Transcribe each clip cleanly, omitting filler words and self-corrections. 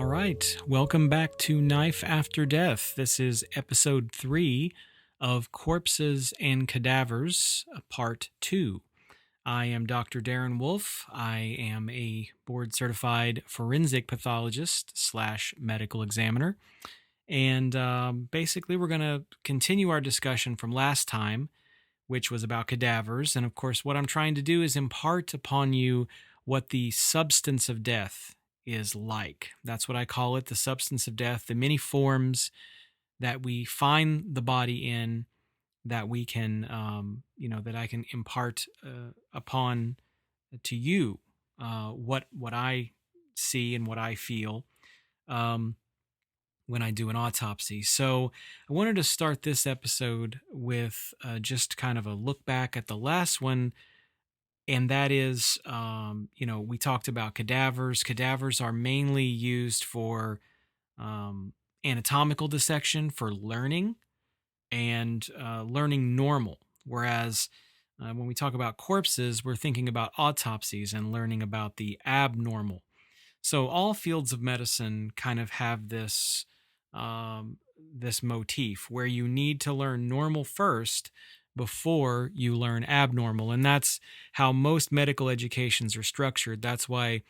right, welcome back to Knife After Death. This is episode 3 of Corpses and Cadavers, part 2. I am Dr. Darren Wolfe. I am a board-certified forensic pathologist / medical examiner. And basically, we're going to continue our discussion from last time, which was about cadavers. And of course, what I'm trying to do is impart upon you what the substance of death is like. That's what I call it, the substance of death, the many forms that we find the body in that we can, that I can impart upon to you what I see and what I feel when I do an autopsy. So I wanted to start this episode with just kind of a look back at the last one. And that is, we talked about cadavers. Cadavers are mainly used for anatomical dissection, for learning and learning normal. Whereas when we talk about corpses, we're thinking about autopsies and learning about the abnormal. So all fields of medicine kind of have this this motif where you need to learn normal first before you learn abnormal. And that's how most medical educations are structured. That's why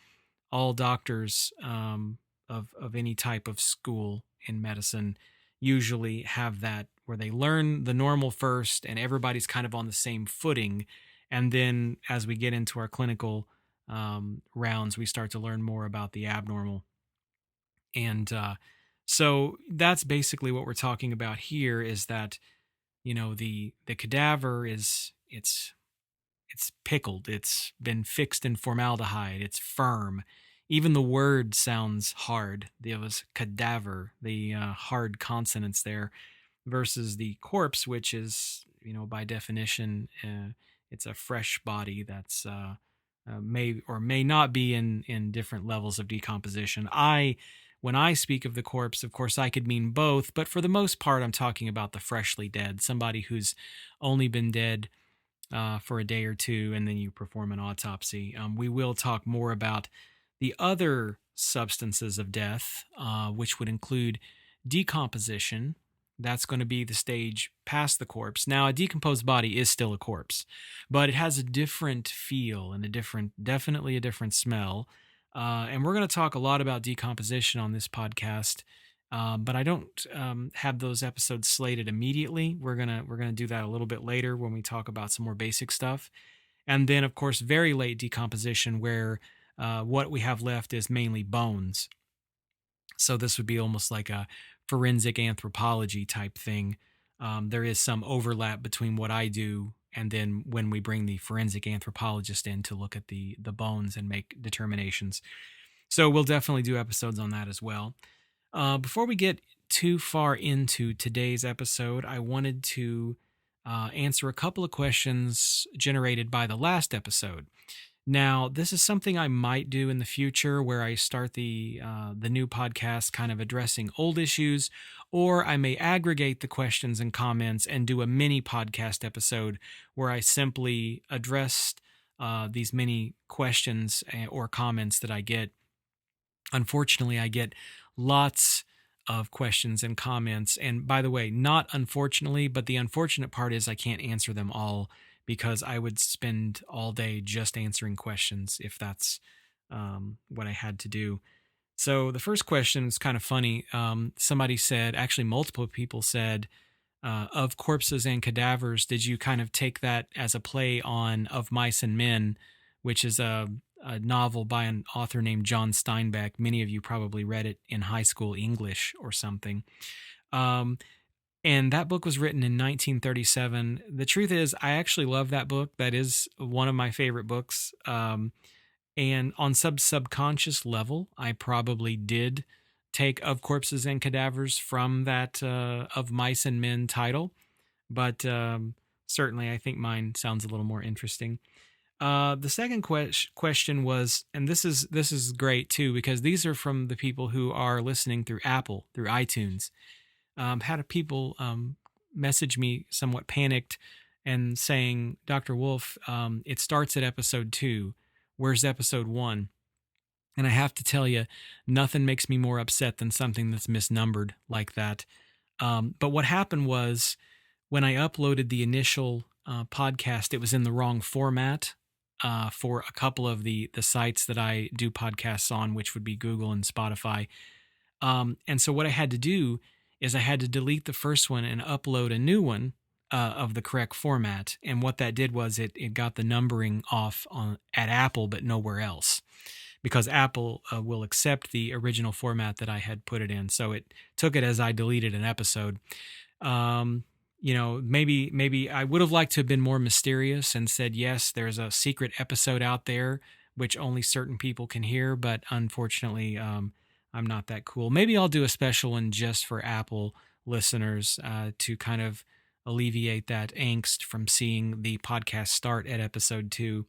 all doctors of any type of school in medicine usually have that, where they learn the normal first and everybody's kind of on the same footing. And then as we get into our clinical rounds, we start to learn more about the abnormal. And so that's basically what we're talking about here, is that, the cadaver it's pickled, it's been fixed in formaldehyde, it's firm. Even the word sounds hard. There was cadaver, the hard consonants there, versus the corpse, which is, by definition, it's a fresh body that's may or may not be in different levels of decomposition. When I speak of the corpse, of course, I could mean both, but for the most part, I'm talking about the freshly dead, somebody who's only been dead for a day or two, and then you perform an autopsy. We will talk more about the other substances of death, which would include decomposition. That's going to be the stage past the corpse. Now, a decomposed body is still a corpse, but it has a different feel and definitely a different smell. And we're going to talk a lot about decomposition on this podcast, but I don't have those episodes slated immediately. We're gonna do that a little bit later when we talk about some more basic stuff, and then of course very late decomposition, where what we have left is mainly bones. So this would be almost like a forensic anthropology type thing. There is some overlap between what I do and then when we bring the forensic anthropologist in to look at the bones and make determinations. So we'll definitely do episodes on that as well. Before we get too far into today's episode, I wanted to answer a couple of questions generated by the last episode. Now, this is something I might do in the future, where I start the new podcast kind of addressing old issues, or I may aggregate the questions and comments and do a mini podcast episode where I simply address these many questions or comments that I get. Unfortunately, I get lots of questions and comments. And by the way, not unfortunately, but the unfortunate part is I can't answer them all, because I would spend all day just answering questions if that's what I had to do. So the first question is kind of funny. Somebody said, actually multiple people said, of Corpses and Cadavers, did you kind of take that as a play on Of Mice and Men, which is a novel by an author named John Steinbeck? Many of you probably read it in high school English or something. And that book was written in 1937. The truth is, I actually love that book. That is one of my favorite books. And on subconscious level, I probably did take Of Corpses and Cadavers from that Of Mice and Men title. But certainly, I think mine sounds a little more interesting. The second question was, and this is great too, because these are from the people who are listening through Apple, through iTunes. Had people message me somewhat panicked and saying, Dr. Wolfe, it starts at episode 2. Where's episode 1? And I have to tell you, nothing makes me more upset than something that's misnumbered like that. But what happened was when I uploaded the initial podcast, it was in the wrong format for a couple of the sites that I do podcasts on, which would be Google and Spotify. And so what I had to do is I had to delete the first one and upload a new one of the correct format. And what that did was it got the numbering off at Apple, but nowhere else, because Apple will accept the original format that I had put it in. So it took it as I deleted an episode. Um, maybe I would have liked to have been more mysterious and said, yes, there's a secret episode out there which only certain people can hear. But unfortunately, I'm not that cool. Maybe I'll do a special one just for Apple listeners to kind of alleviate that angst from seeing the podcast start at episode 2.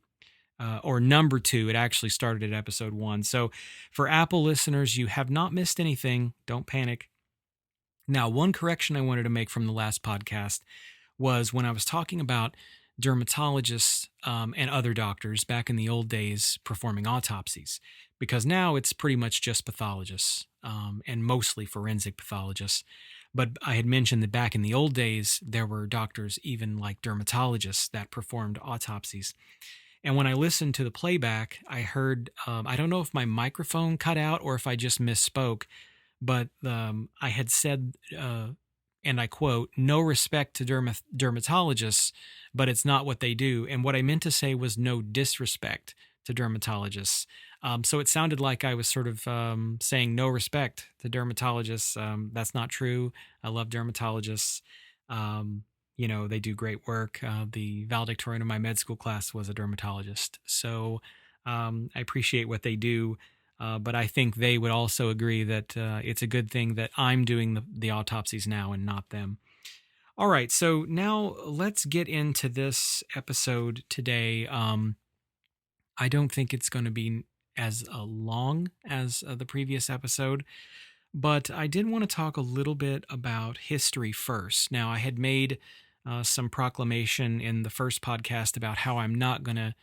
Or number 2, it actually started at episode 1. So for Apple listeners, you have not missed anything. Don't panic. Now, one correction I wanted to make from the last podcast was when I was talking about dermatologists and other doctors back in the old days performing autopsies, because now it's pretty much just pathologists and mostly forensic pathologists. But I had mentioned that back in the old days, there were doctors, even like dermatologists, that performed autopsies. And when I listened to the playback, I heard, I don't know if my microphone cut out or if I just misspoke, but I had said, and I quote, no respect to dermatologists, but it's not what they do. And what I meant to say was no disrespect to dermatologists. So it sounded like I was sort of saying no respect to dermatologists. That's not true. I love dermatologists. They do great work. The valedictorian of my med school class was a dermatologist. So I appreciate what they do. But I think they would also agree that it's a good thing that I'm doing the autopsies now and not them. All right, so now let's get into this episode today. I don't think it's going to be as long as the previous episode, but I did want to talk a little bit about history first. Now, I had made some proclamation in the first podcast about how I'm not going to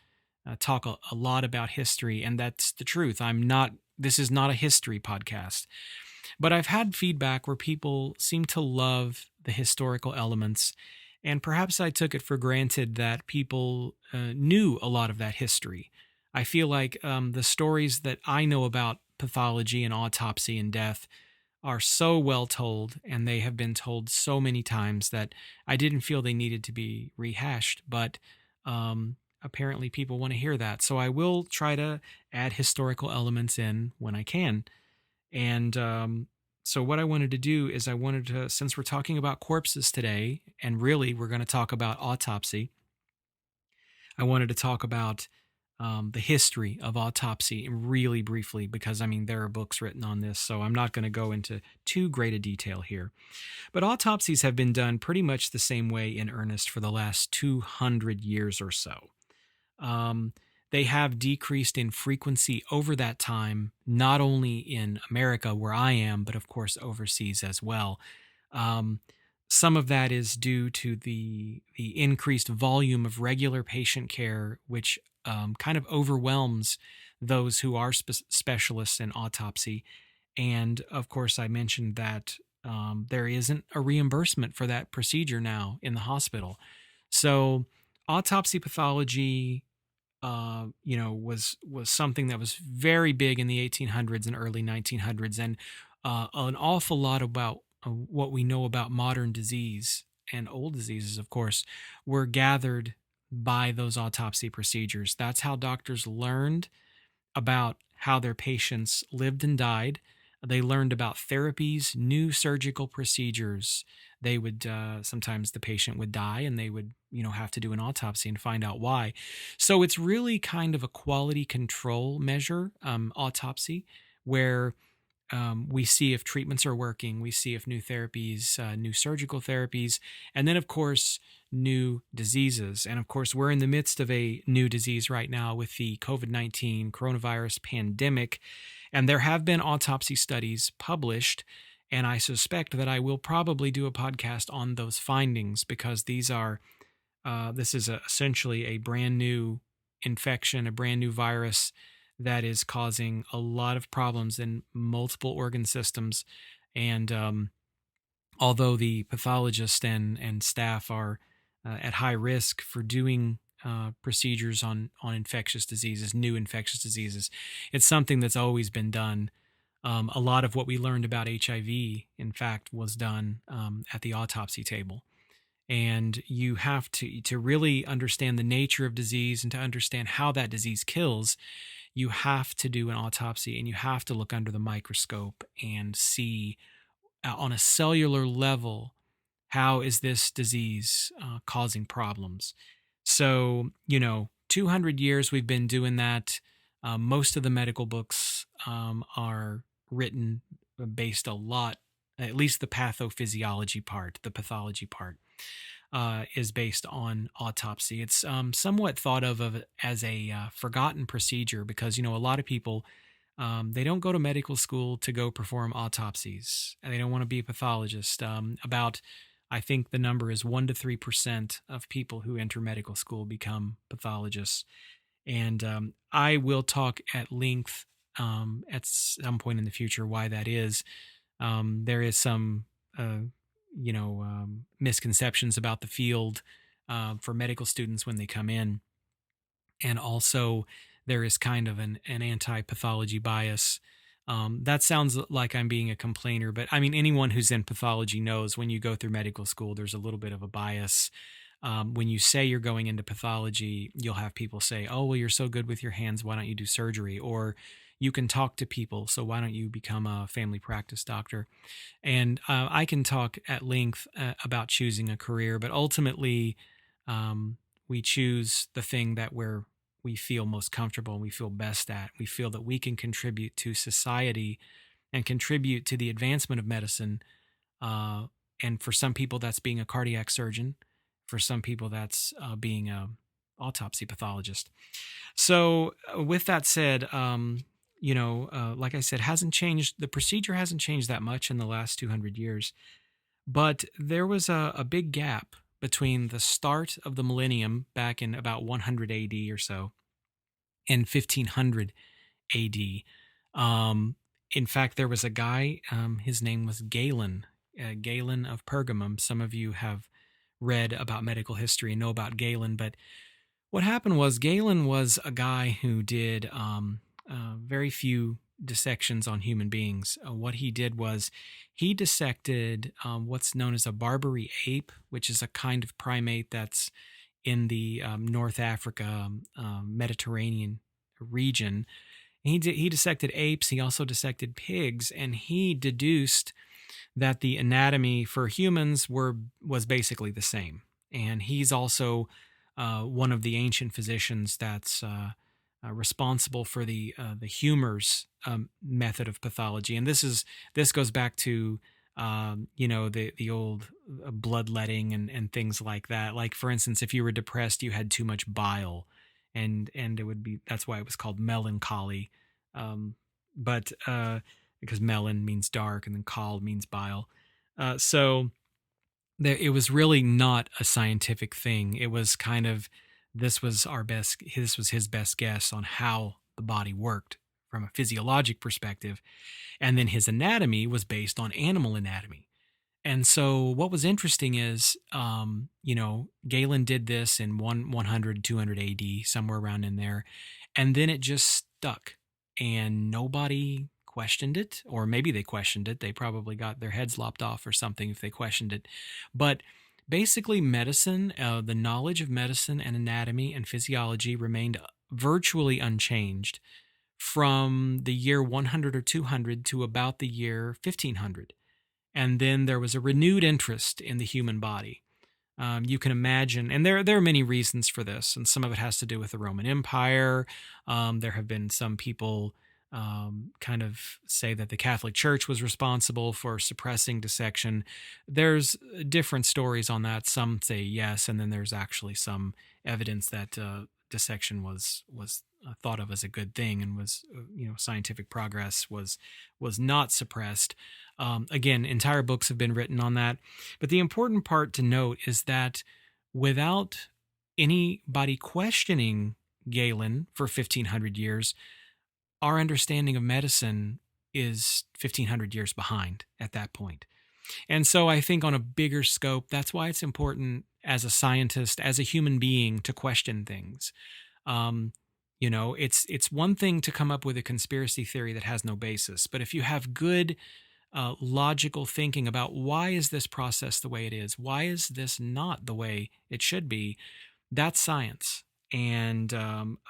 talk a lot about history, and that's the truth. This is not a history podcast, but I've had feedback where people seem to love the historical elements, and perhaps I took it for granted that people knew a lot of that history. I feel like the stories that I know about pathology and autopsy and death are so well told, and they have been told so many times that I didn't feel they needed to be rehashed, but apparently people want to hear that. So I will try to add historical elements in when I can. And so what I wanted to do is since we're talking about corpses today, and really we're going to talk about autopsy, I wanted to talk about the history of autopsy really briefly, because there are books written on this, so I'm not going to go into too great a detail here. But autopsies have been done pretty much the same way in earnest for the last 200 years or so. They have decreased in frequency over that time, not only in America where I am, but of course overseas as well. Some of that is due to the increased volume of regular patient care, which kind of overwhelms those who are specialists in autopsy. And of course, I mentioned that there isn't a reimbursement for that procedure now in the hospital. So autopsy pathology, was something that was very big in the 1800s and early 1900s, and an awful lot about what we know about modern disease and old diseases, of course, were gathered by those autopsy procedures. That's how doctors learned about how their patients lived and died. They learned about therapies, new surgical procedures. They would sometimes the patient would die, and they would have to do an autopsy and find out why. So it's really kind of a quality control measure, autopsy, where we see if treatments are working, we see if new therapies, new surgical therapies, and then of course new diseases. And of course we're in the midst of a new disease right now with the COVID-19 coronavirus pandemic, and there have been autopsy studies published. And I suspect that I will probably do a podcast on those findings, because this is essentially a brand new infection, a brand new virus that is causing a lot of problems in multiple organ systems. And although the pathologist and staff are at high risk for doing procedures on infectious diseases, new infectious diseases, it's something that's always been done. A lot of what we learned about HIV, in fact, was done at the autopsy table. And you have to really understand the nature of disease and to understand how that disease kills. You have to do an autopsy, and you have to look under the microscope and see on a cellular level, how is this disease causing problems? So, 200 years we've been doing that. Most of the medical books are written based a lot, at least the pathophysiology part, the pathology part, is based on autopsy. It's somewhat thought of as a forgotten procedure because, a lot of people they don't go to medical school to go perform autopsies. And they don't want to be a pathologist. I think the number is 1 to 3% of people who enter medical school become pathologists. And I will talk at length at some point in the future why that is. There is some, misconceptions about the field for medical students when they come in. And also, there is kind of an anti pathology bias. That sounds like I'm being a complainer, but I mean, anyone who's in pathology knows when you go through medical school, there's a little bit of a bias. When you say you're going into pathology, you'll have people say, oh, well, you're so good with your hands. Why don't you do surgery? Or you can talk to people. So why don't you become a family practice doctor? And I can talk at length about choosing a career, but ultimately, we choose the thing that we feel most comfortable and we feel best at. We feel that we can contribute to society and contribute to the advancement of medicine. And for some people, that's being a cardiac surgeon. For some people, that's being a autopsy pathologist. So, with that said, like I said, hasn't changed. The procedure hasn't changed that much in the last 200 years. But there was a big gap between the start of the millennium back in about 100 AD or so and 1500 AD. In fact, there was a guy, his name was Galen, Galen of Pergamum. Some of you have read about medical history and know about Galen, but what happened was Galen was a guy who did very few dissections on human beings. What he did was he dissected what's known as a Barbary ape, which is a kind of primate that's in the North Africa, Mediterranean region. He dissected apes. He also dissected pigs, and he deduced that the anatomy for humans was basically the same. And he's also one of the ancient physicians that's responsible for the humors method of pathology. And this goes back to the old bloodletting and things like that. Like, for instance, if you were depressed, you had too much bile, and it would be, that's why it was called melancholy. But because melon means dark and then chol means bile. So it was really not a scientific thing. It was kind of, this was his best guess on how the body worked from a physiologic perspective. And then his anatomy was based on animal anatomy. And so what was interesting is, Galen did this in 100, 200 AD, somewhere around in there. And then it just stuck and nobody questioned it, or maybe they questioned it. They probably got their heads lopped off or something if they questioned it. But basically medicine, the knowledge of medicine and anatomy and physiology remained virtually unchanged from the year 100 or 200 to about the year 1500. And then there was a renewed interest in the human body. You can imagine, and there are many reasons for this, and some of it has to do with the Roman Empire. There have been some people kind of say that the Catholic Church was responsible for suppressing dissection. There's different stories on that. Some say yes, and then there's actually some evidence that dissection was thought of as a good thing and was, scientific progress was not suppressed. Again, entire books have been written on that. But the important part to note is that without anybody questioning Galen for 1500 years, our understanding of medicine is 1,500 years behind at that point. And so I think on a bigger scope, that's why it's important as a scientist, as a human being, to question things. Um, it's one thing to come up with a conspiracy theory that has no basis, but if you have good logical thinking about why is this process the way it is, why is this not the way it should be, that's science. And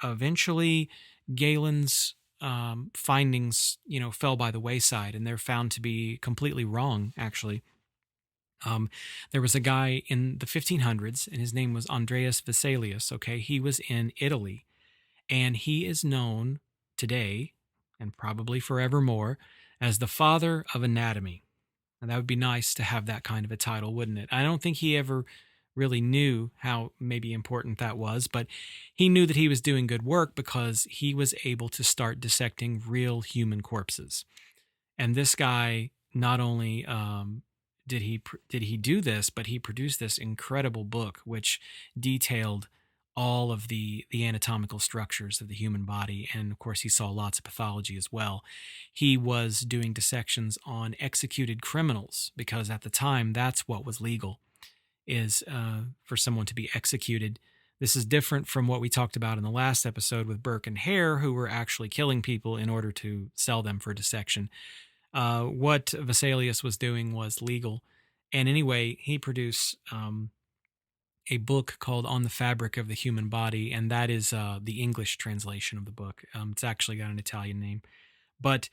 eventually, Galen's findings, fell by the wayside, and they're found to be completely wrong. Actually, there was a guy in the 1500s, and his name was Andreas Vesalius. Okay, he was in Italy, and he is known today, and probably forevermore, as the father of anatomy. And that would be nice to have that kind of a title, wouldn't it? I don't think he ever really knew how maybe important that was, but he knew that he was doing good work because he was able to start dissecting real human corpses. And this guy not only did he do this, but he produced this incredible book which detailed all of the anatomical structures of the human body, and of course he saw lots of pathology as well. He was doing dissections on executed criminals because at the time that's what was legal, is for someone to be executed. This is different from what we talked about in the last episode with Burke and Hare, who were actually killing people in order to sell them for dissection. What Vesalius was doing was legal. And anyway, he produced a book called On the Fabric of the Human Body, and that is the English translation of the book. It's actually got an Italian name. But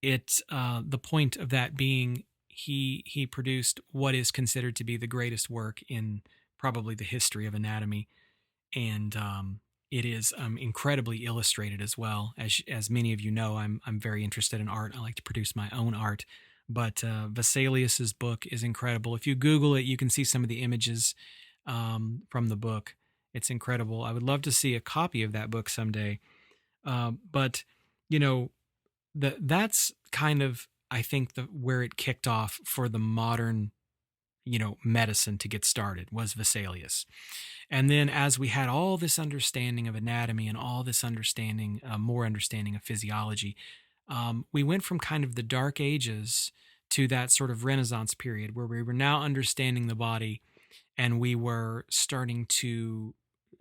the point of that being, he produced what is considered to be the greatest work in probably the history of anatomy. And it is incredibly illustrated as well. As many of you know, I'm very interested in art. I like to produce my own art, but Vesalius's book is incredible. If you Google it, you can see some of the images from the book. It's incredible. I would love to see a copy of that book someday. But you know, that's kind of, I think, where it kicked off for the modern medicine to get started was Vesalius. And then as we had all this understanding of anatomy and all this understanding, more understanding of physiology, we went from kind of the dark ages to that sort of Renaissance period where we were now understanding the body, and we were starting to,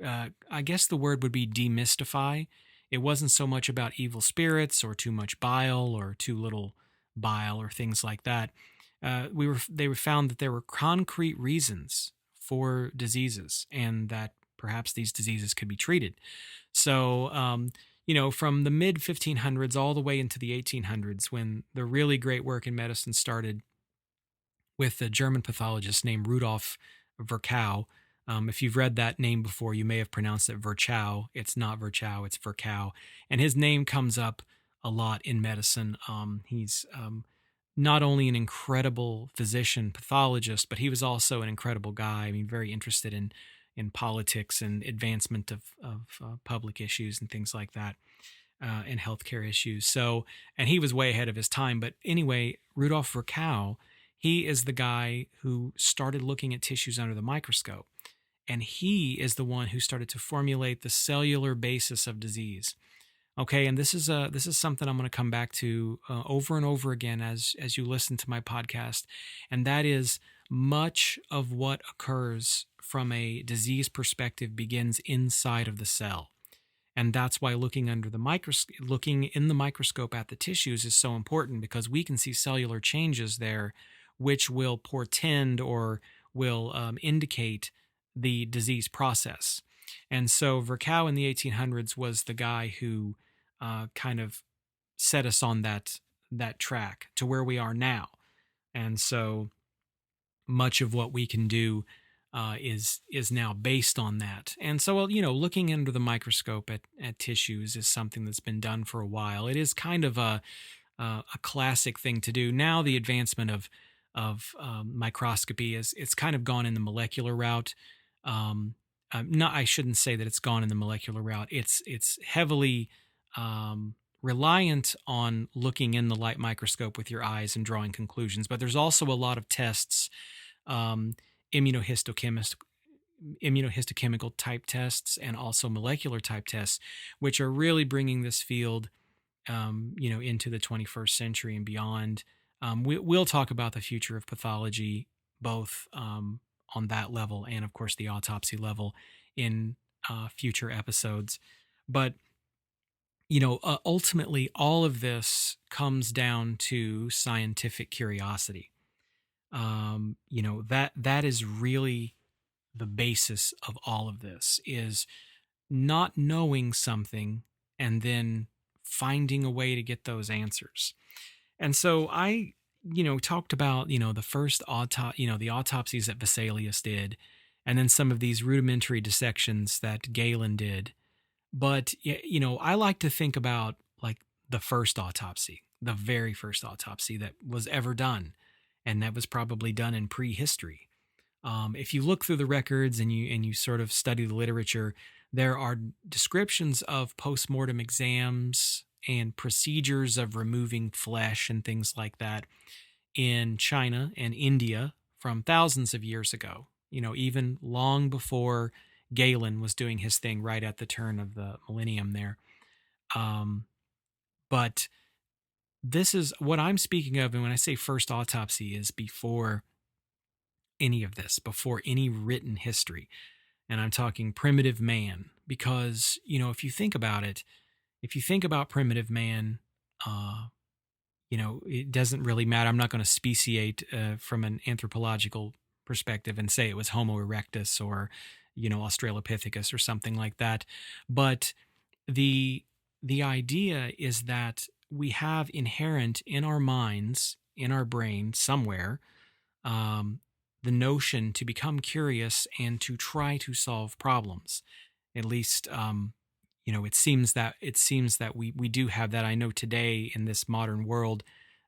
I guess the word would be demystify. It wasn't so much about evil spirits or too much bile or too little bile or things like that. They were found that there were concrete reasons for diseases, and that perhaps these diseases could be treated. So, from the mid 1500s all the way into the 1800s, when the really great work in medicine started with a German pathologist named Rudolf Virchow. If you've read that name before, you may have pronounced it Virchow. It's not Virchow, it's Virchow. And his name comes up a lot in medicine. He's not only an incredible physician, pathologist, but he was also an incredible guy. I mean, very interested in politics and advancement of public issues and things like that, and healthcare issues. So, and he was way ahead of his time. But anyway, Rudolf Virchow, he is the guy who started looking at tissues under the microscope. And he is the one who started to formulate the cellular basis of disease. Okay, and this is something I'm going to come back to over and over again as you listen to my podcast, and that is much of what occurs from a disease perspective begins inside of the cell, and that's why looking in the microscope at the tissues is so important, because we can see cellular changes there, which will portend or will indicate the disease process. And so Virchow in the 1800s was the guy who kind of set us on that track to where we are now. And so much of what we can do is now based on that. And so, looking under the microscope at tissues is something that's been done for a while. It is kind of a classic thing to do. Now the advancement of microscopy it's kind of gone in the molecular route. I shouldn't say that it's gone in the molecular route. It's heavily reliant on looking in the light microscope with your eyes and drawing conclusions. But there's also a lot of tests, immunohistochemical type tests, and also molecular type tests, which are really bringing this field into the 21st century and beyond. We'll talk about the future of pathology, both on that level and, of course, the autopsy level in future episodes. But ultimately, all of this comes down to scientific curiosity. That is really the basis of all of this, is not knowing something and then finding a way to get those answers. And so I, talked about, the first the autopsies that Vesalius did, and then some of these rudimentary dissections that Galen did. But, I like to think about like the first autopsy, the very first autopsy that was ever done. And that was probably done in prehistory. If you look through the records and you sort of study the literature, there are descriptions of postmortem exams and procedures of removing flesh and things like that in China and India from thousands of years ago. Even long before Galen was doing his thing right at the turn of the millennium there. Um, but this is what I'm speaking of, and when I say first autopsy, is before any of this, before any written history. And I'm talking primitive man, because, if you think about it, if you think about primitive man, it doesn't really matter. I'm not going to speciate from an anthropological perspective and say it was Homo erectus or, Australopithecus or something like that. But the the idea is that we have inherent in our minds, in our brain somewhere, um, the notion to become curious and to try to solve problems. At least, it seems that we do have that. I know today in this modern world,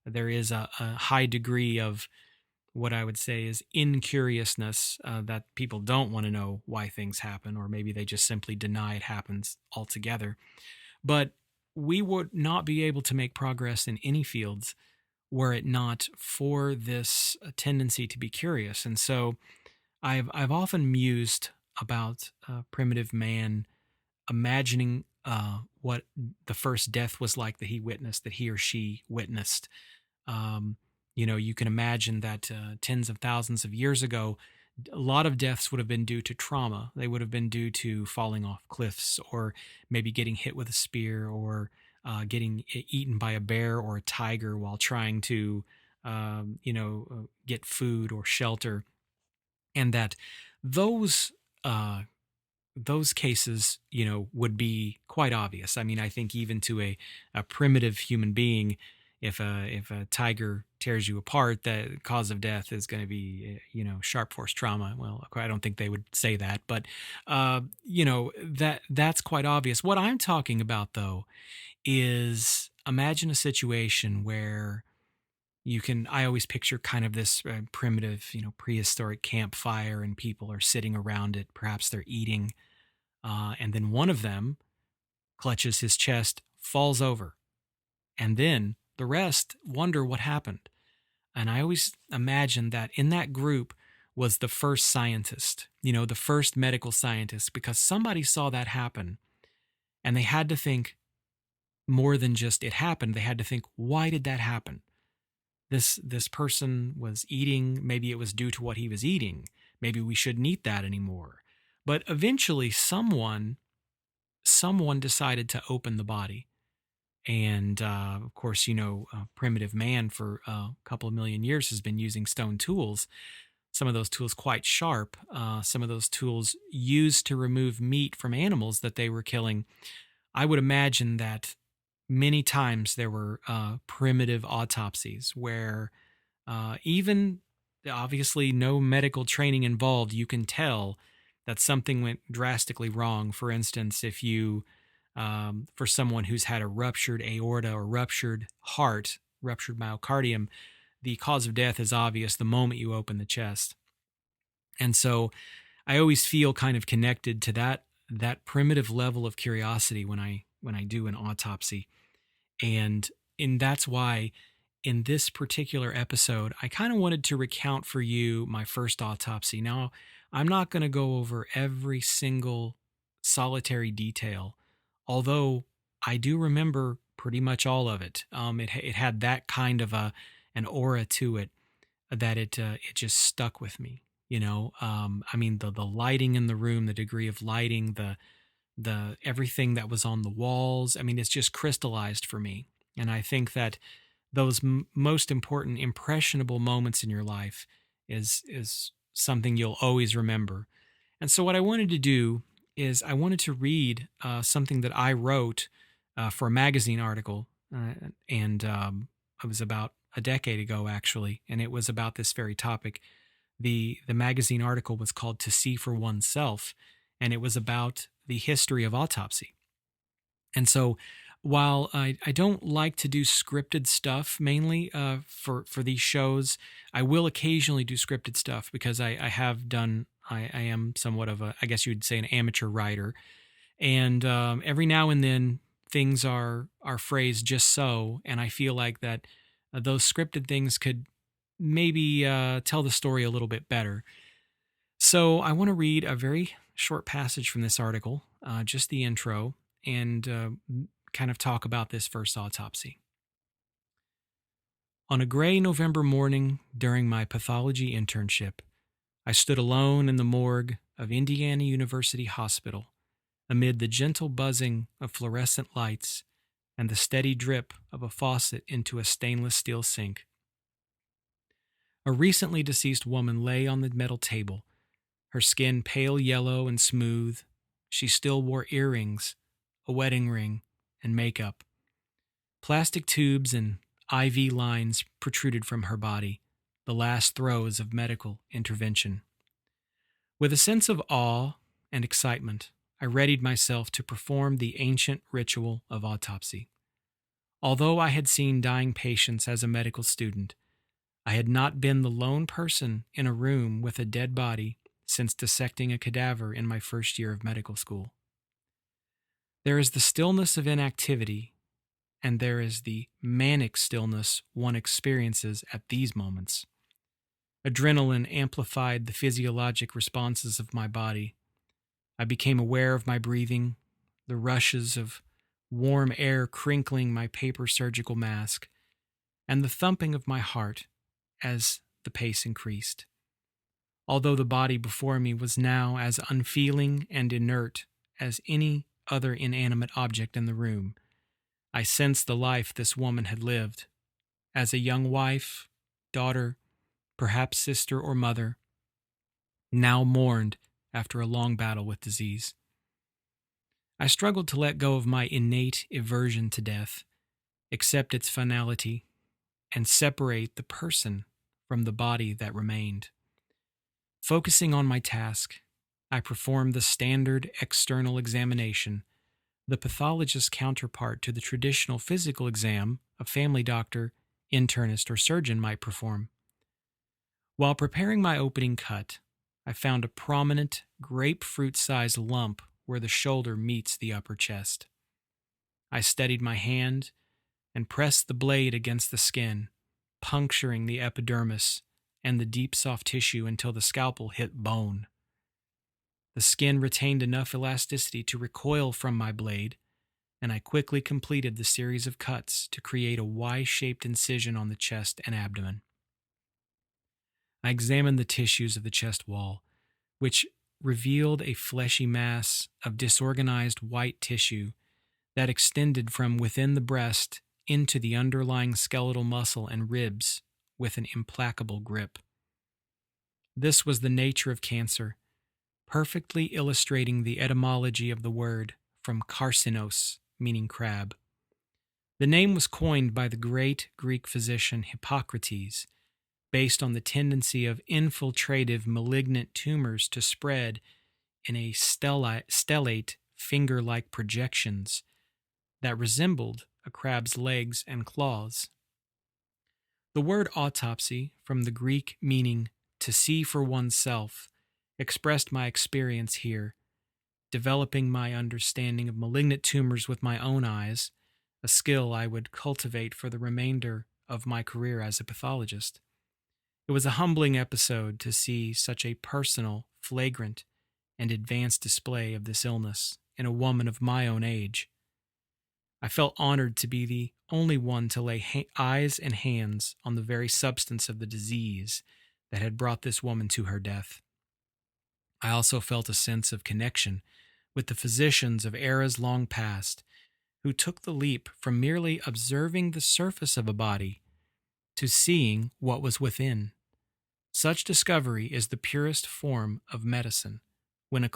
there is a high degree of what I would say is incuriousness, that people don't want to know why things happen, or maybe they just simply deny it happens altogether. But we would not be able to make progress in any fields were it not for this tendency to be curious. And so I've often mused about primitive man imagining what the first death was like that he witnessed, that he or she witnessed. Um, you can imagine that tens of thousands of years ago, a lot of deaths would have been due to trauma. They would have been due to falling off cliffs, or maybe getting hit with a spear, or getting eaten by a bear or a tiger while trying to, get food or shelter. And that those uh, those cases, would be quite obvious. I mean, I think even to a primitive human being, if a tiger tears you apart, the cause of death is going to be, sharp force trauma. Well, I don't think they would say that, but that's quite obvious. What I'm talking about, though, is imagine a situation where I always picture kind of this primitive, prehistoric campfire, and people are sitting around it. Perhaps they're eating, and then one of them clutches his chest, falls over, and then the rest wonder what happened. And I always imagine that in that group was the first scientist, the first medical scientist, because somebody saw that happen, and they had to think more than just it happened. They had to think, why did that happen? This person was eating, maybe it was due to what he was eating. Maybe we shouldn't eat that anymore. But eventually someone decided to open the body. And of course, primitive man for a couple of million years has been using stone tools. Some of those tools quite sharp. Some of those tools used to remove meat from animals that they were killing. I would imagine that many times there were primitive autopsies where, even obviously no medical training involved, you can tell that something went drastically wrong. For instance, if you, for someone who's had a ruptured aorta or ruptured heart, ruptured myocardium, the cause of death is obvious the moment you open the chest. And so I always feel kind of connected to that primitive level of curiosity when I do an autopsy. And that's why in this particular episode, I kind of wanted to recount for you my first autopsy. Now, I'm not going to go over every single solitary detail, although I do remember pretty much all of it. It had that kind of an aura to it that it just stuck with me. I mean, the lighting in the room, the degree of lighting, the everything that was on the walls. I mean, it's just crystallized for me. And I think that those most important impressionable moments in your life is something you'll always remember. And so what I wanted to do is I wanted to read something that I wrote for a magazine article, and it was about a decade ago actually, and it was about this very topic. The magazine article was called "To See for Oneself," and it was about the history of autopsy. And so, while I don't like to do scripted stuff mainly for these shows, I will occasionally do scripted stuff because I have done. I am somewhat of a, I guess you would say, an amateur writer, and every now and then things are phrased just so, and I feel like that those scripted things could maybe tell the story a little bit better. So I want to read a very short passage from this article, just the intro, and kind of talk about this first autopsy. On a gray November morning during my pathology internship, I stood alone in the morgue of Indiana University Hospital amid the gentle buzzing of fluorescent lights and the steady drip of a faucet into a stainless steel sink. A recently deceased woman lay on the metal table, her skin pale yellow and smooth. She still wore earrings, a wedding ring, and makeup. Plastic tubes and IV lines protruded from her body, the last throes of medical intervention. With a sense of awe and excitement, I readied myself to perform the ancient ritual of autopsy. Although I had seen dying patients as a medical student, I had not been the lone person in a room with a dead body since dissecting a cadaver in my first year of medical school. There is the stillness of inactivity, and there is the manic stillness one experiences at these moments. Adrenaline amplified the physiologic responses of my body. I became aware of my breathing, the rushes of warm air crinkling my paper surgical mask, and the thumping of my heart as the pace increased. Although the body before me was now as unfeeling and inert as any other inanimate object in the room, I sensed the life this woman had lived. As a young wife, daughter, perhaps sister or mother, now mourned after a long battle with disease. I struggled to let go of my innate aversion to death, accept its finality, and separate the person from the body that remained. Focusing on my task, I performed the standard external examination, the pathologist's counterpart to the traditional physical exam a family doctor, internist, or surgeon might perform. While preparing my opening cut, I found a prominent grapefruit-sized lump where the shoulder meets the upper chest. I steadied my hand and pressed the blade against the skin, puncturing the epidermis and the deep soft tissue until the scalpel hit bone. The skin retained enough elasticity to recoil from my blade, and I quickly completed the series of cuts to create a Y-shaped incision on the chest and abdomen. I examined the tissues of the chest wall, which revealed a fleshy mass of disorganized white tissue that extended from within the breast into the underlying skeletal muscle and ribs with an implacable grip. This was the nature of cancer, perfectly illustrating the etymology of the word from carcinos, meaning crab. The name was coined by the great Greek physician Hippocrates, based on the tendency of infiltrative malignant tumors to spread in a stellate finger-like projections that resembled a crab's legs and claws. The word autopsy, from the Greek meaning to see for oneself, expressed my experience here, developing my understanding of malignant tumors with my own eyes, a skill I would cultivate for the remainder of my career as a pathologist. It was a humbling episode to see such a personal, flagrant, and advanced display of this illness in a woman of my own age. I felt honored to be the only one to lay eyes and hands on the very substance of the disease that had brought this woman to her death. I also felt a sense of connection with the physicians of eras long past who took the leap from merely observing the surface of a body to seeing what was within. Such discovery is the purest form of medicine when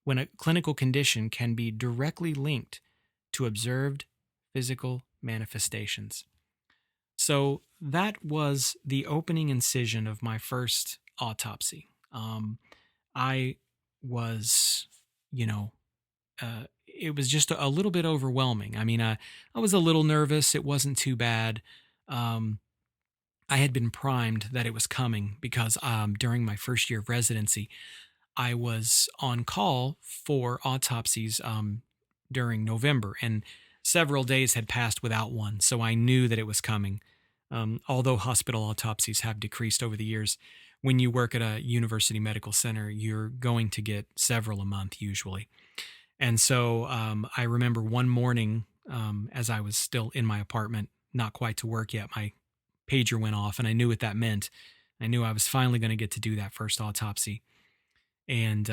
when a clinical condition can be directly linked to observed physical manifestations. So that was the opening incision of my first autopsy. I was, you know, it was just a little bit overwhelming. I mean, I was a little nervous. It wasn't too bad. Um, I had been primed that it was coming because during my first year of residency, I was on call for autopsies during November, and several days had passed without one, so I knew that it was coming. Although hospital autopsies have decreased over the years, when you work at a university medical center, you're going to get several a month usually. And so I remember one morning as I was still in my apartment, not quite to work yet, my pager went off, and I knew what that meant. I knew I was finally going to get to do that first autopsy. And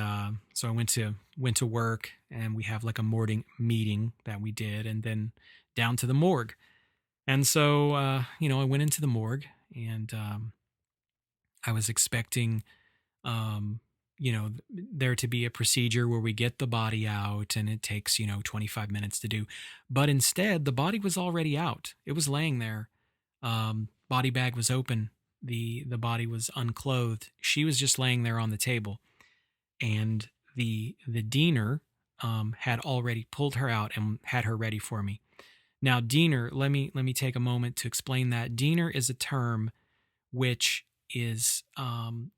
so I went to work, and we have like a morning meeting that we did, and then down to the morgue. And so I went into the morgue, and I was expecting there to be a procedure where we get the body out, and it takes 25 minutes to do. But instead, the body was already out. It was laying there. Body bag was open. The body was unclothed. She was just laying there on the table, and the diener had already pulled her out and had her ready for me. Now, diener, let me take a moment to explain that. Diener is a term which is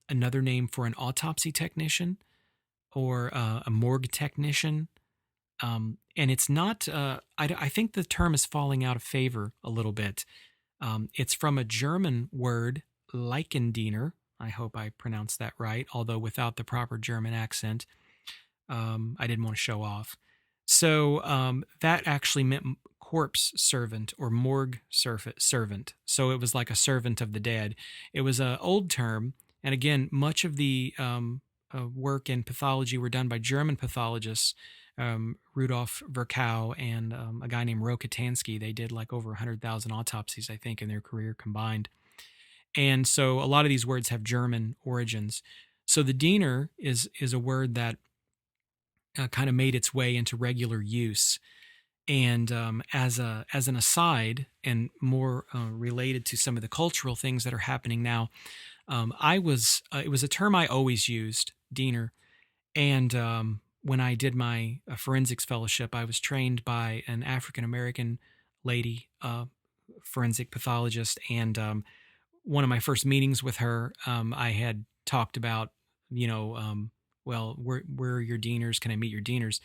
another name for an autopsy technician or a morgue technician. And it's not, I think the term is falling out of favor a little bit. It's from a German word, Leichendiener. I hope I pronounced that right, although without the proper German accent. I didn't want to show off. So that actually meant corpse servant or morgue servant. So it was like a servant of the dead. It was an old term. And again, much of the work in pathology were done by German pathologists, Rudolf Virchow and a guy named Rokitansky. They did like over 100,000 autopsies, I think, in their career combined. And so a lot of these words have German origins. So the diener is a word that kind of made its way into regular use. And as an aside, and more related to some of the cultural things that are happening now, it was a term I always used, diener. And when I did my forensics fellowship, I was trained by an African American lady, forensic pathologist, and one of my first meetings with her, I had talked about, well, where are your dieners? Can I meet your dieners?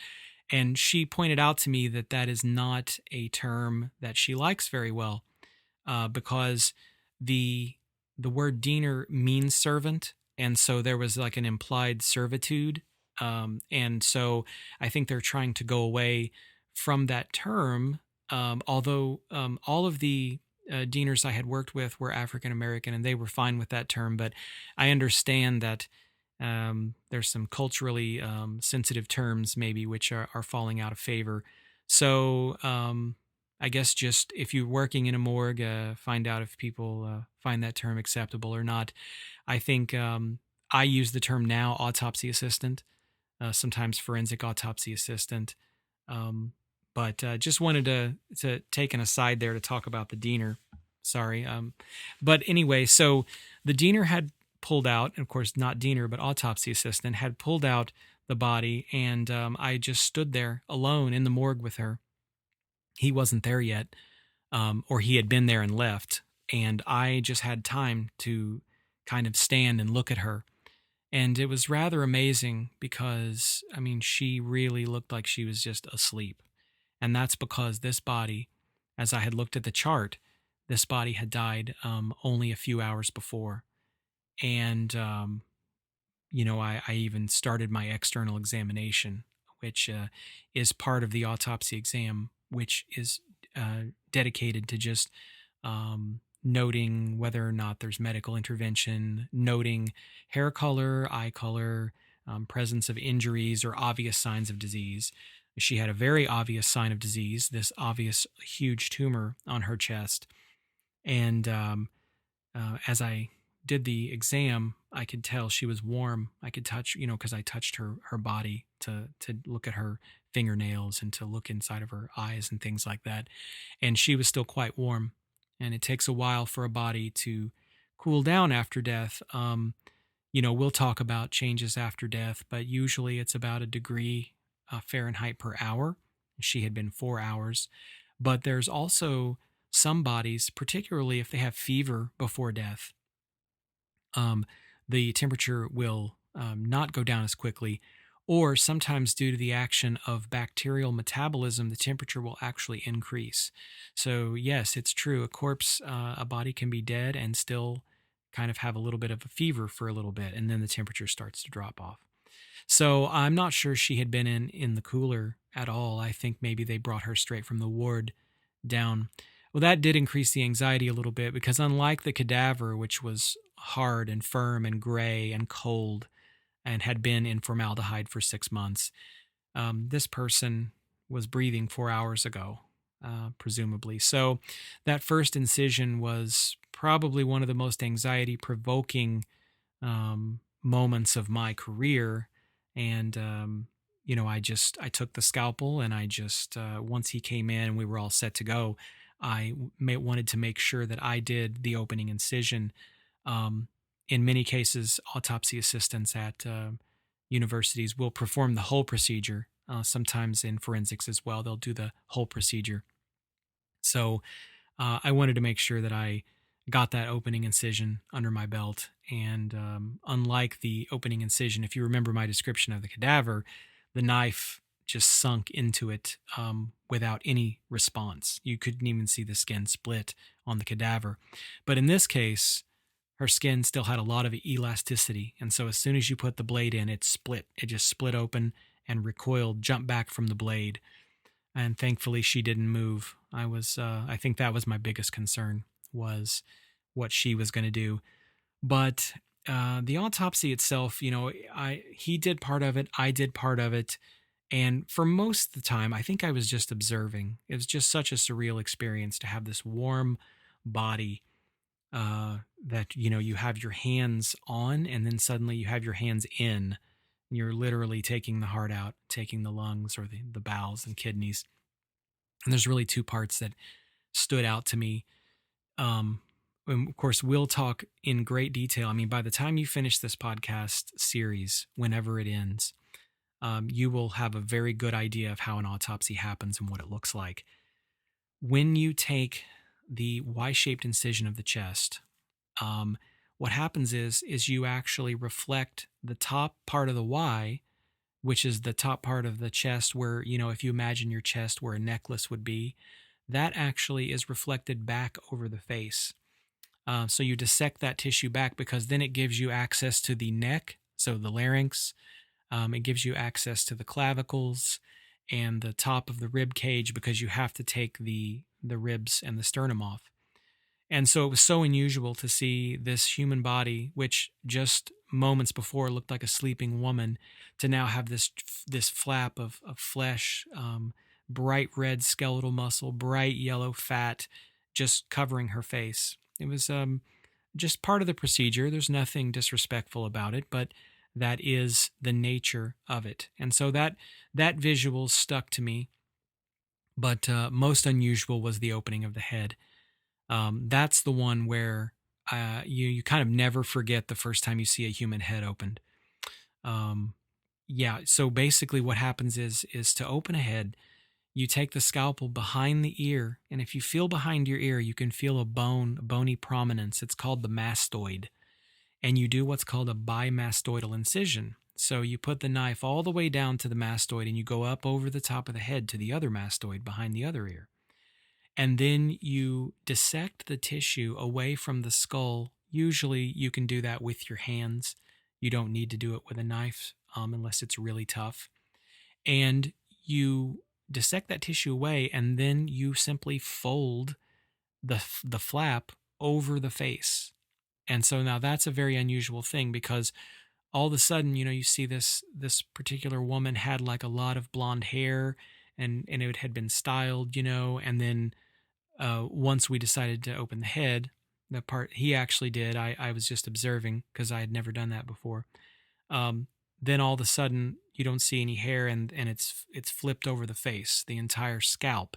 And she pointed out to me that that is not a term that she likes very well, because the word diener means servant, and so there was like an implied servitude, and so I think they're trying to go away from that term. Although all of the dieners I had worked with were African American, and they were fine with that term, but I understand that there's some culturally sensitive terms maybe which are falling out of favor. So I guess just if you're working in a morgue, find out if people find that term acceptable or not. I think I use the term now autopsy assistant, sometimes forensic autopsy assistant. But just wanted to take an aside there to talk about the diener. Sorry. But anyway, so the diener had pulled out, and of course not diener, but autopsy assistant had pulled out the body, and I just stood there alone in the morgue with her. He wasn't there yet, or he had been there and left, and I just had time to kind of stand and look at her. And it was rather amazing because, I mean, she really looked like she was just asleep. And that's because this body, as I had looked at the chart, this body had died only a few hours before. And, I even started my external examination, which is part of the autopsy exam which is dedicated to just noting whether or not there's medical intervention, noting hair color, eye color, presence of injuries, or obvious signs of disease. She had a very obvious sign of disease, this obvious huge tumor on her chest. And as I did the exam, I could tell she was warm. I could touch, because I touched her body to look at her fingernails and to look inside of her eyes and things like that. And she was still quite warm. And it takes a while for a body to cool down after death. We'll talk about changes after death, but usually it's about a degree Fahrenheit per hour. She had been 4 hours. But there's also some bodies, particularly if they have fever before death, the temperature will not go down as quickly, or sometimes due to the action of bacterial metabolism, the temperature will actually increase. So yes, it's true. A body can be dead and still kind of have a little bit of a fever for a little bit, and then the temperature starts to drop off. So I'm not sure she had been in the cooler at all. I think maybe they brought her straight from the ward down. Well, that did increase the anxiety a little bit because unlike the cadaver, which was hard and firm and gray and cold and had been in formaldehyde for 6 months, this person was breathing 4 hours ago, presumably. So that first incision was probably one of the most anxiety provoking moments of my career. And, I took the scalpel and once he came in and we were all set to go, I wanted to make sure that I did the opening incision. In many cases, autopsy assistants at universities will perform the whole procedure. Sometimes in forensics as well, they'll do the whole procedure. So I wanted to make sure that I got that opening incision under my belt. And unlike the opening incision, if you remember my description of the cadaver, the knife just sunk into it without any response. You couldn't even see the skin split on the cadaver. But in this case, her skin still had a lot of elasticity. And so as soon as you put the blade in, it split. It just split open and recoiled, jumped back from the blade. And thankfully she didn't move. I think that was my biggest concern, was what she was going to do. But the autopsy itself, he did part of it. I did part of it. And for most of the time, I think I was just observing. It was just such a surreal experience to have this warm body that, you have your hands on and then suddenly you have your hands in. You're literally taking the heart out, taking the lungs or the bowels and kidneys. And there's really two parts that stood out to me. And of course, we'll talk in great detail. I mean, by the time you finish this podcast series, whenever it ends, you will have a very good idea of how an autopsy happens and what it looks like. When you take the Y-shaped incision of the chest, what happens is you actually reflect the top part of the Y, which is the top part of the chest where, if you imagine your chest where a necklace would be, that actually is reflected back over the face. So you dissect that tissue back because then it gives you access to the neck, so the larynx. It gives you access to the clavicles and the top of the rib cage because you have to take the ribs and the sternum off. And so it was so unusual to see this human body, which just moments before looked like a sleeping woman, to now have this flap of flesh, bright red skeletal muscle, bright yellow fat, just covering her face. It was just part of the procedure. There's nothing disrespectful about it, but that is the nature of it. And so that visual stuck to me. But most unusual was the opening of the head. That's the one where you kind of never forget the first time you see a human head opened. So basically what happens is to open a head, you take the scalpel behind the ear, and if you feel behind your ear, you can feel a bony prominence. It's called the mastoid. And you do what's called a bimastoidal incision. So you put the knife all the way down to the mastoid and you go up over the top of the head to the other mastoid behind the other ear. And then you dissect the tissue away from the skull. Usually you can do that with your hands. You don't need to do it with a knife unless it's really tough. And you dissect that tissue away, and then you simply fold the flap over the face. And so now that's a very unusual thing, because all of a sudden, you see this particular woman had like a lot of blonde hair, and it had been styled, and then once we decided to open the head, the part he actually did, I was just observing because I had never done that before. Um, then all of a sudden you don't see any hair, and it's flipped over the face, the entire scalp,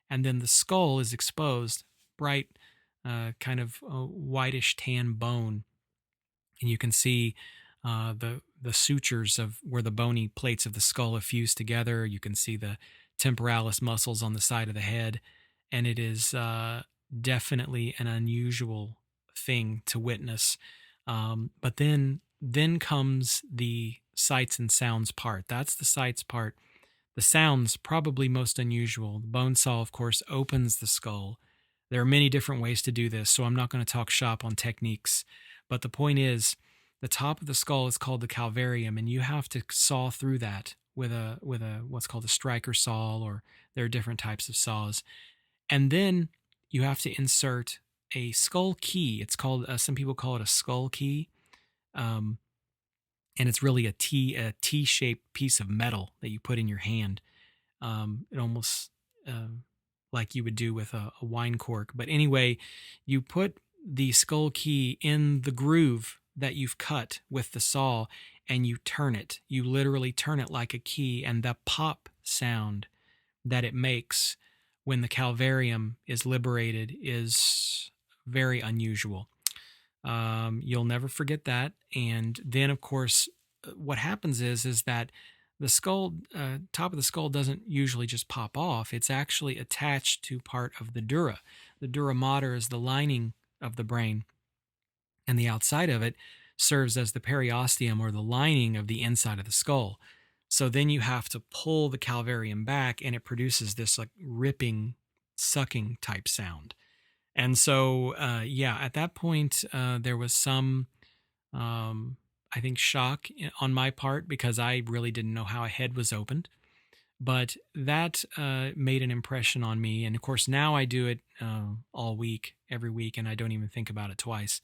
and then the skull is exposed, bright, kind of whitish tan bone, and you can see the sutures of where the bony plates of the skull are fused together. You can see the temporalis muscles on the side of the head, and it is definitely an unusual thing to witness. But then comes the sights and sounds part. That's the sights part. The sounds probably most unusual. The bone saw, of course, opens the skull. There are many different ways to do this, so I'm not going to talk shop on techniques. But the point is, the top of the skull is called the calvarium, and you have to saw through that with a what's called a striker saw, or there are different types of saws. And then you have to insert a skull key. It's called, some people call it a skull key, and it's really a T-shaped piece of metal that you put in your hand. It almost like you would do with a wine cork. But anyway, you put the skull key in the groove that you've cut with the saw, and you turn it. You literally turn it like a key, and the pop sound that it makes when the calvarium is liberated is very unusual. You'll never forget that. And then, of course, what happens is that the skull, top of the skull doesn't usually just pop off. It's actually attached to part of the dura. The dura mater is the lining of the brain, and the outside of it serves as the periosteum, or the lining of the inside of the skull. So then you have to pull the calvarium back, and it produces this like ripping, sucking type sound. And so, at that point, there was some, I think, shock on my part, because I really didn't know how a head was opened. But that made an impression on me. And of course, now I do it all week, every week, and I don't even think about it twice.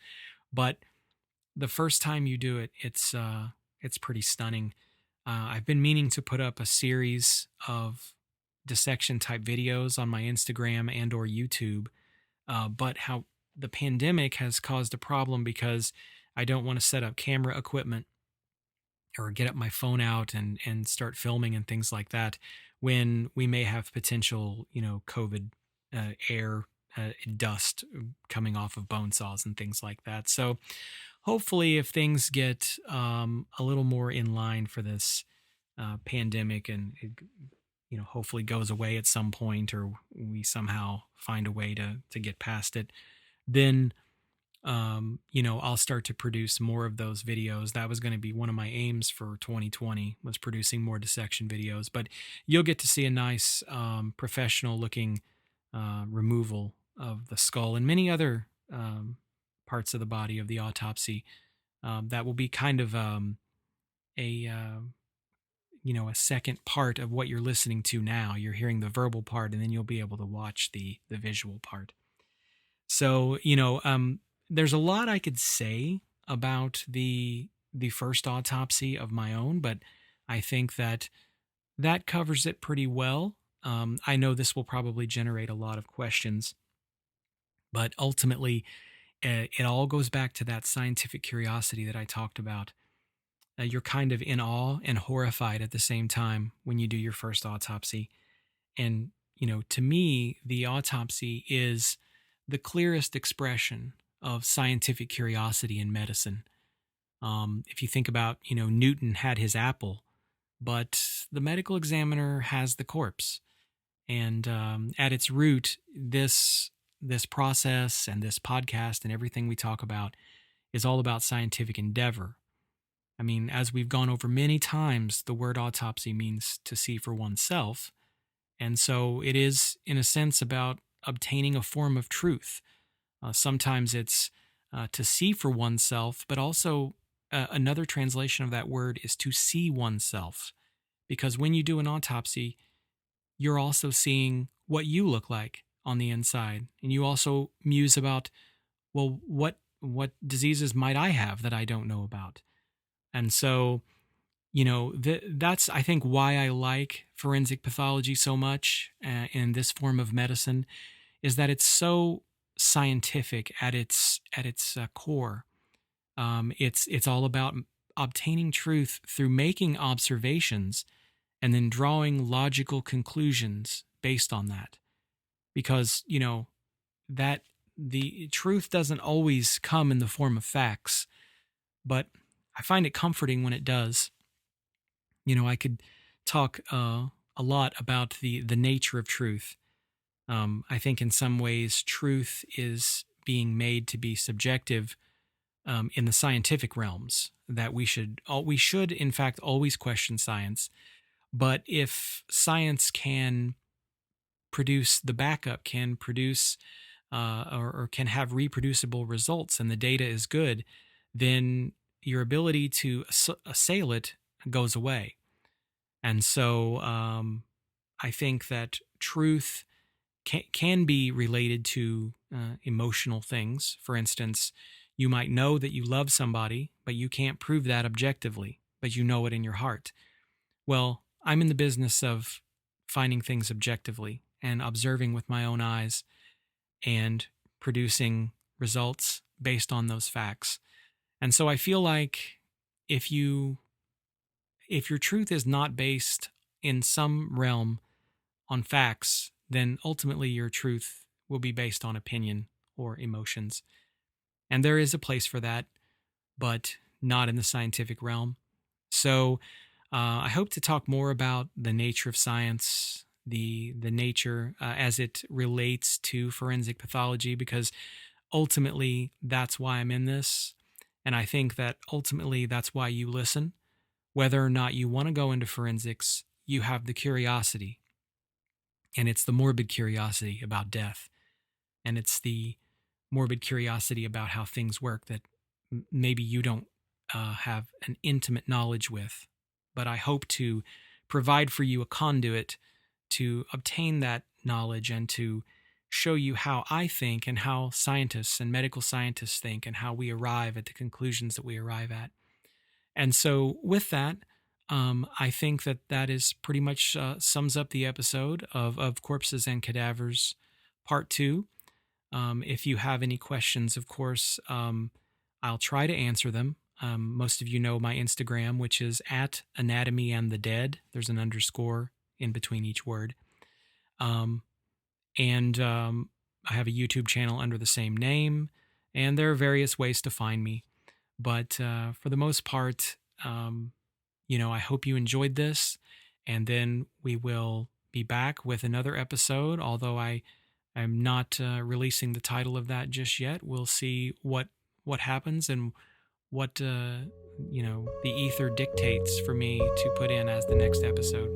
But the first time you do it, it's pretty stunning. I've been meaning to put up a series of dissection type videos on my Instagram and or YouTube, but how the pandemic has caused a problem, because I don't want to set up camera equipment or get up my phone out and start filming and things like that, when we may have potential, COVID air, dust coming off of bone saws and things like that. So hopefully, if things get a little more in line for this pandemic, and it, hopefully goes away at some point, or we somehow find a way to get past it, then I'll start to produce more of those videos. That was going to be one of my aims for 2020, was producing more dissection videos. But you'll get to see a nice professional looking removal of the skull and many other parts of the body of the autopsy. That will be kind of a second part of what you're listening to now. You're hearing the verbal part, and then you'll be able to watch the visual part. So, there's a lot I could say about the first autopsy of my own, but I think that covers it pretty well. I know this will probably generate a lot of questions, but ultimately, it all goes back to that scientific curiosity that I talked about. You're kind of in awe and horrified at the same time when you do your first autopsy. And, to me, the autopsy is the clearest expression of scientific curiosity in medicine. If you think about, Newton had his apple, but the medical examiner has the corpse. And at its root, this process and this podcast and everything we talk about is all about scientific endeavor. I mean, as we've gone over many times, the word autopsy means to see for oneself. And so it is, in a sense, about obtaining a form of truth. Sometimes it's to see for oneself, but also another translation of that word is to see oneself. Because when you do an autopsy, you're also seeing what you look like on the inside. And you also muse about, well, what diseases might I have that I don't know about? And so, that's, I think, why I like forensic pathology so much in this form of medicine, is that it's so scientific at its core. It's all about obtaining truth through making observations and then drawing logical conclusions based on that. Because, that the truth doesn't always come in the form of facts, but I find it comforting when it does. I could talk a lot about the nature of truth. I think in some ways, truth is being made to be subjective in the scientific realms. That we should in fact always question science. But if science can produce the backup, can produce or can have reproducible results, and the data is good, then your ability to assail it goes away. And so I think that truth can be related to emotional things. For instance, you might know that you love somebody, but you can't prove that objectively, but you know it in your heart. Well, I'm in the business of finding things objectively and observing with my own eyes and producing results based on those facts. And so I feel like if you if your truth is not based in some realm on facts, then ultimately your truth will be based on opinion or emotions. And there is a place for that, but not in the scientific realm. So I hope to talk more about the nature of science, the nature as it relates to forensic pathology, because ultimately that's why I'm in this. And I think that ultimately that's why you listen. Whether or not you want to go into forensics, you have the curiosity. And it's the morbid curiosity about death. And it's the morbid curiosity about how things work that maybe you don't have an intimate knowledge with. But I hope to provide for you a conduit to obtain that knowledge and to show you how I think and how scientists and medical scientists think and how we arrive at the conclusions that we arrive at. And so, with that, I think that that is pretty much sums up the episode of Corpses and Cadavers, Part 2. If you have any questions, of course, I'll try to answer them. Most of you know my Instagram, which is at Anatomy and the Dead. There's an underscore in between each word. And I have a YouTube channel under the same name, and there are various ways to find me. But for the most part, I hope you enjoyed this, and then we will be back with another episode. Although I'm not releasing the title of that just yet. We'll see what happens and what the ether dictates for me to put in as the next episode.